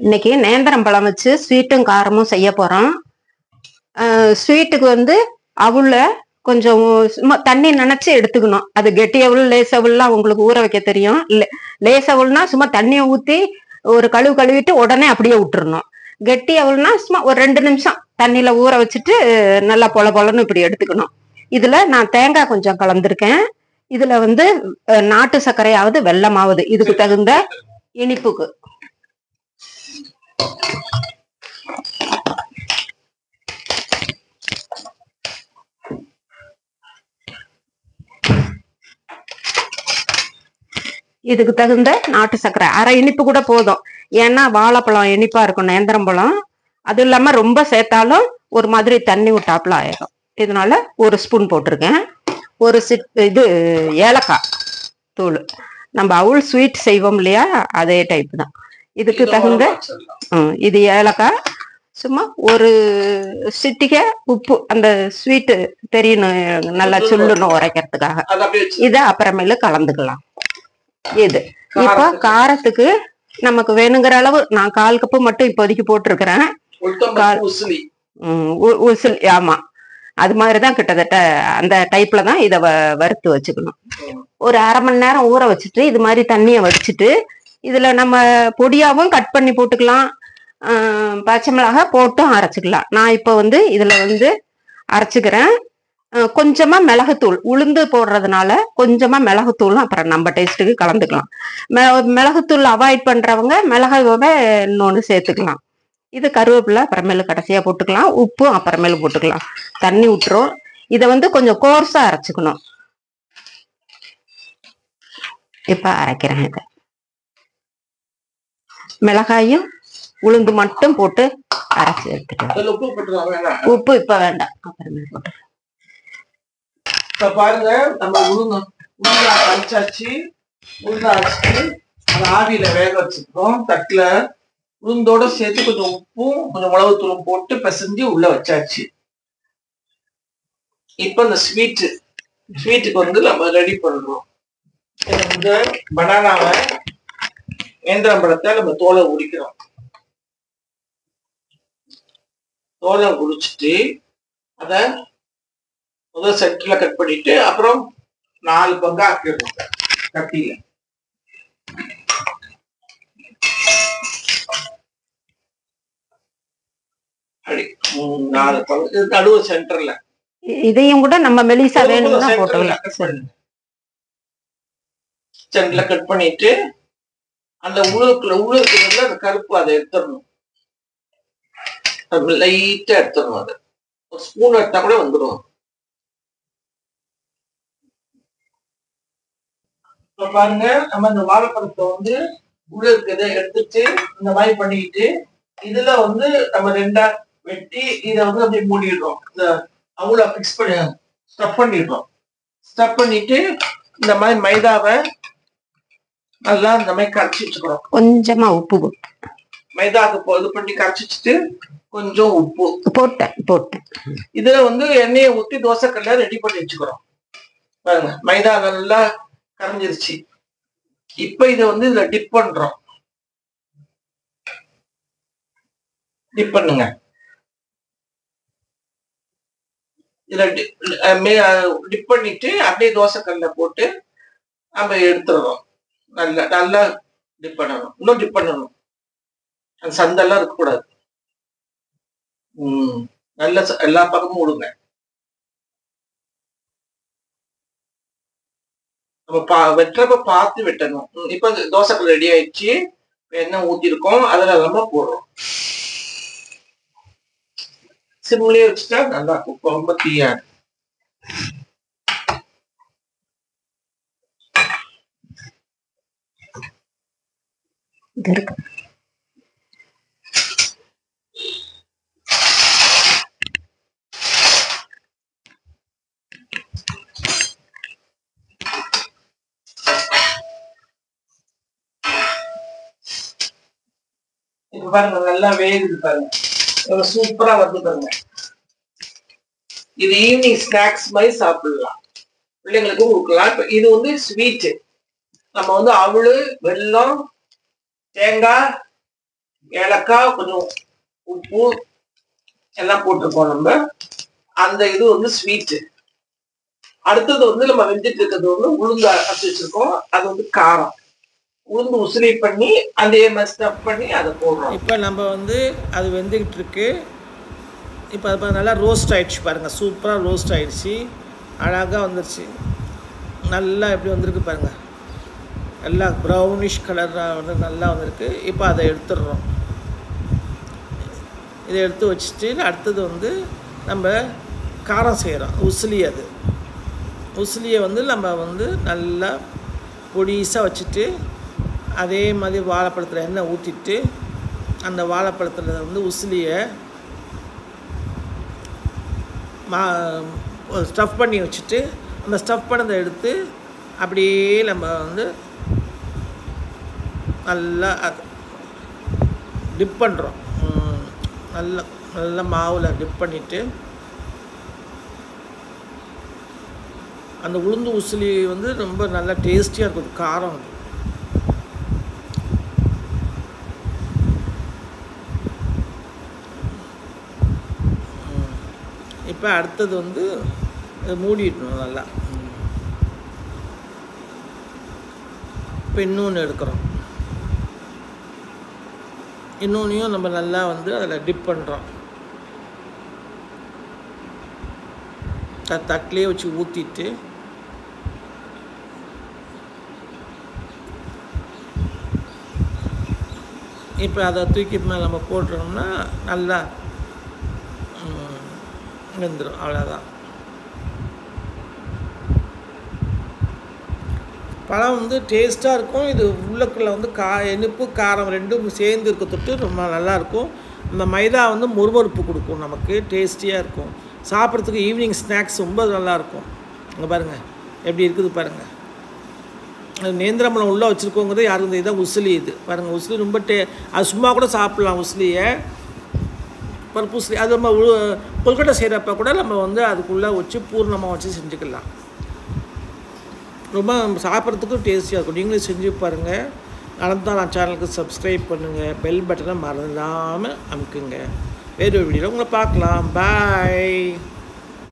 இன்னைக்கு நேந்திரம் பழம் வச்சு ஸ்வீட்டும் காரமும் செய்ய போறோம். ஸ்வீட்டுக்கு வந்து அவுள கொஞ்சம் சும்மா தண்ணி நினைச்சு எடுத்துக்கணும். அது கெட்டி அவுள் லேஸ் அவுள்லாம் உங்களுக்கு ஊற வைக்க தெரியும். லேஸ் அவுள்னா சும்மா தண்ணியை ஊத்தி ஒரு கழுவிட்டு உடனே அப்படியே விட்டுறணும். கெட்டி அவுள்னா சும்மா ஒரு 2 நிமிஷம் தண்ணியில ஊற வச்சுட்டு நல்லா பொல பொலன்னு இப்படி எடுத்துக்கணும். இதுல நான் தேங்காய் கொஞ்சம் கலந்துருக்கேன். இதுல வந்து நாட்டு சர்க்கரையாவது வெல்லமாவது இதுக்கு தகுந்த இனிப்புக்கு. இதுக்கு தகுந்த நாட்டு சர்க்கரை அரை இனிப்பு கூட போதும். ஏன்னா வாழைப்பழம் இனிப்பா இருக்கும், நேந்திரம் பழம். அது இல்லாம ரொம்ப சேர்த்தாலும் ஒரு மாதிரி தண்ணி விட்டாப்புல ஆயிடும். இதனால ஒரு ஸ்பூன் போட்டிருக்கேன். ஒரு இது ஏலக்காய் தூள். நம்ம அவுள் ஸ்வீட் செய்வோம் இல்லையா, அதே டைப் தான். இதுக்கு தகுந்த இது ஏலக்காய். சும்மா ஒரு சிட்டிகை உப்பு, அந்த ஸ்வீட்டு தெரியணும், நல்லா சுள்ளணும் உரைக்கிறதுக்காக. இதை அப்புறமேலு கலந்துக்கலாம். இது இப்ப காரத்துக்கு நமக்கு வேணுங்கிற அளவு நான் 1/4 கப்பு மட்டும் இப்போதைக்கு போட்டிருக்கிறேன். உசில், ஆமா, அது மாதிரிதான் கிட்டத்தட்ட அந்த டைப்ல தான் இதை வறுத்து வச்சுக்கணும். ஒரு 1/2 மணி நேரம் ஊற வச்சுட்டு இது மாதிரி தண்ணியை வடிச்சிட்டு இதுல நம்ம பொடியாவும் கட் பண்ணி போட்டுக்கலாம், பச்சை மிளகாய் போட்டும் அரைச்சிக்கலாம். நான் இப்ப வந்து இதுல வந்து அரைச்சுக்கிறேன். கொஞ்சமா மிளகுத்தூள், உளுந்து போடுறதுனால கொஞ்சமா மிளகுத்தூளும் அப்புறம் நம்ம டேஸ்ட்டுக்கு கலந்துக்கலாம். மிளகுத்தூள் அவாய்ட் பண்றவங்க மிளகாயோட இன்னொன்னு சேர்த்துக்கலாம். இது கருவேப்பிலை அப்புறமேலு கடைசியா போட்டுக்கலாம். உப்பும் அப்புறமேலு போட்டுக்கலாம். தண்ணி விட்டுரும். இதை வந்து கொஞ்சம் கோர்ஸா அரைச்சுக்கணும். இப்ப அரைக்கிறேன். இதை மிளகாயும் உளுந்து மட்டும் போட்டு அரைச்சி எடுத்துக்கலாம். உப்பு இப்ப வேண்டாம், அப்புறமேலு போட்டு. இப்ப பாருங்க, நம்ம உளுந்தா அரைச்சாச்சு. உளுந்தா அரைச்சிட்டு அதை ஆவியில வேக வச்சுக்கிறோம். தட்டுல உளுந்தோட சேர்த்து கொஞ்சம் உப்பும் கொஞ்சம் மிளகுத்தூளும் போட்டு பிசைஞ்சு உள்ள வச்சாச்சு. இப்ப இந்த ஸ்வீட்டுக்கு வந்து நம்ம ரெடி பண்றோம். இந்த பனானாவை, நேந்திரம் பழத்தை நம்ம தோலை உரிக்கிறோம். தோலை உரிச்சிட்டு அதை முதல் செட்ல கட் பண்ணிட்டு அப்புறம் 4 பங்கா ஆக்கிடுறோம் கட்டியில. அப்படி 4 பங்கு நடுவு சென்டர்ல. இதையும் கூட நம்ம மெலிசா வேணும்னா போட்டுக்கலாம். சென்டர்ல கட் பண்ணிட்டு அந்த உழுக்குறதுல அந்த கருப்பு அதை எடுத்துடணும். லைட்டா எடுத்துடணும். அதை ஒரு ஸ்பூன் எடுத்தா கூட வந்துடும். இப்ப பாருங்க, நம்ம இந்த வாழைப்பழத்தை வந்து உள்ள இருக்கிறத எடுத்துட்டு இந்த மாதிரி பண்ணிட்டு இதுல வந்து நம்ம 2ஆ வெட்டி இதை வந்து அப்படியே மூடிடுறோம். இந்த அவுள பிக்ஸ் பண்ணி ஸ்டஃப் பண்ணிடுறோம். ஸ்டஃப் பண்ணிட்டு இந்த மாதிரி மைதாவை நல்லா இந்த மாதிரி கரைச்சி வச்சுக்கிறோம். கொஞ்சமா உப்பு மைதாவுக்கு இது பண்ணி கரைச்சி வச்சுட்டு கொஞ்சம் உப்பு போட்டேன். இதுல வந்து எண்ணெயை ஊற்றி தோசைக்கல்ல ரெடி பண்ணி வச்சுக்கிறோம். பாருங்க, மைதா நல்லா கரைஞ்சிருச்சு. இப்ப இதை வந்து இதுல டிப் பண்றோம். டிப் பண்ணுங்க. இதுல டிப் பண்ணிட்டு அப்படியே தோசைக்கல்ல போட்டு நம்ம எடுத்துடுறோம். நல்லா டிப் பண்ணணும். இன்னும் டிப் பண்ணணும். அந்த சந்தெல்லாம் இருக்கக்கூடாது. நல்ல எல்லா பக்கமும் விடுங்க. நம்ம வெட்டுறப்ப பார்த்து வெட்டணும். இப்ப தோசைக்கல் ரெடி ஆயிடுச்சு. எண்ணெய் ஊத்திருக்கோம், அதுல நம்ம போடுறோம். சிம்லயே வச்சுட்டா நல்லா இருக்கும், ரொம்ப தீயாது. இப்ப பாருங்க, நல்லா வேகுது பாருங்க, சூப்பரா வந்து பாருங்க. இது ஈவினிங் ஸ்நாக்ஸ் மாதிரி சாப்பிடலாம், பிள்ளைங்களுக்கும் கொடுக்கலாம். இப்ப இது வந்து ஸ்வீட். நம்ம வந்து அவளு, வெல்லம், தேங்காய், ஏலக்காய், கொஞ்சம் உப்பு எல்லாம் போட்டிருக்கோம் நம்ம. அந்த இது வந்து ஸ்வீட். அடுத்தது வந்து நம்ம வெஞ்சிட்டு இருக்கிறது வந்து உளுந்து அரைச்சி வச்சிருக்கோம். அது வந்து காரம். உளுந்து உசிலி பண்ணி அதே மாதிரி ஸ்டஃப் பண்ணி அதை போடுறோம். இப்போ நம்ம வந்து அது வெந்துக்கிட்டு இருக்கு. இப்போ அது நல்லா ரோஸ்ட் ஆயிடுச்சு பாருங்கள். சூப்பராக ரோஸ்ட் ஆயிடுச்சு. அழகாக வந்துடுச்சு. நல்லா எப்படி வந்திருக்கு பாருங்கள். நல்லா ப்ரௌனிஷ் கலராக வந்து நல்லா வந்திருக்கு. இப்போ அதை எடுத்துடுறோம். இதை எடுத்து வச்சுட்டு அடுத்தது வந்து நம்ம காரம் செய்கிறோம். உசிலி. அது உசிலியை வந்து நம்ம வந்து நல்லா பொடிசாக வச்சுட்டு அதே மாதிரி வாழைப்பழத்தில் எண்ணெய் ஊற்றிட்டு அந்த வாழைப்பழத்தில் வந்து உசிலியை ஸ்டஃப் பண்ணி வச்சுட்டு அந்த ஸ்டஃப் பண்ணதை எடுத்து அப்படியே நம்ம வந்து நல்லா டிப் பண்ணுறோம். நல்லா மாவில் டிப் பண்ணிவிட்டு அந்த உளுந்து உசிலி வந்து ரொம்ப நல்லா டேஸ்டியாக இருக்கும். காரம் அது. இப்போ அடுத்தது வந்து மூடிடணும் நல்லா. இப்போ இன்னொன்று எடுக்கிறோம். இன்னொன்றையும் நம்ம நல்லா வந்து அதில் டிப் பண்ணுறோம். தட்டிலே வச்சு ஊற்றிட்டு இப்போ அதை தூக்கி மேலே நம்ம போட்டுறோம்னா நல்லா வெந்துடும். அவ்வளோதான். பழம் வந்து டேஸ்ட்டாக இருக்கும். இது உள்ளுக்குள்ளே வந்து இனிப்பு காரம் ரெண்டும் சேர்ந்து இருக்க தொட்டு ரொம்ப நல்லாயிருக்கும். இந்த மைதா வந்து மொறுமொறுப்பு கொடுக்கும். நமக்கு டேஸ்டியாக இருக்கும். சாப்பிட்றதுக்கு ஈவினிங் ஸ்நாக்ஸ் ரொம்ப நல்லாயிருக்கும். இங்கே பாருங்கள் எப்படி இருக்குது பாருங்கள். நேந்திரம்பழம் உள்ளே வச்சுருக்கோங்கிறது யாருக்கு இதான் உசிலி. இது பாருங்கள் உசிலி ரொம்ப அது சும்மா கூட சாப்பிட்லாம். உசிலியை பருப்பு உசிலி அது நம்ம கொல்கட்டை செய்கிறப்ப கூட நம்ம வந்து அதுக்குள்ளே வச்சு பூர்ணமாக வச்சு செஞ்சுக்கலாம். ரொம்ப சாப்பிட்றதுக்கும் டேஸ்டியாக இருக்கும். நீங்களும் செஞ்சு பாருங்கள். நான் சேனலுக்கு சப்ஸ்கிரைப் பண்ணுங்கள். பெல் பட்டனை மறந்துடாமல் அமுக்குங்க. வேறு ஒரு வீடியோவில் உங்களை பார்க்கலாம். பாய்.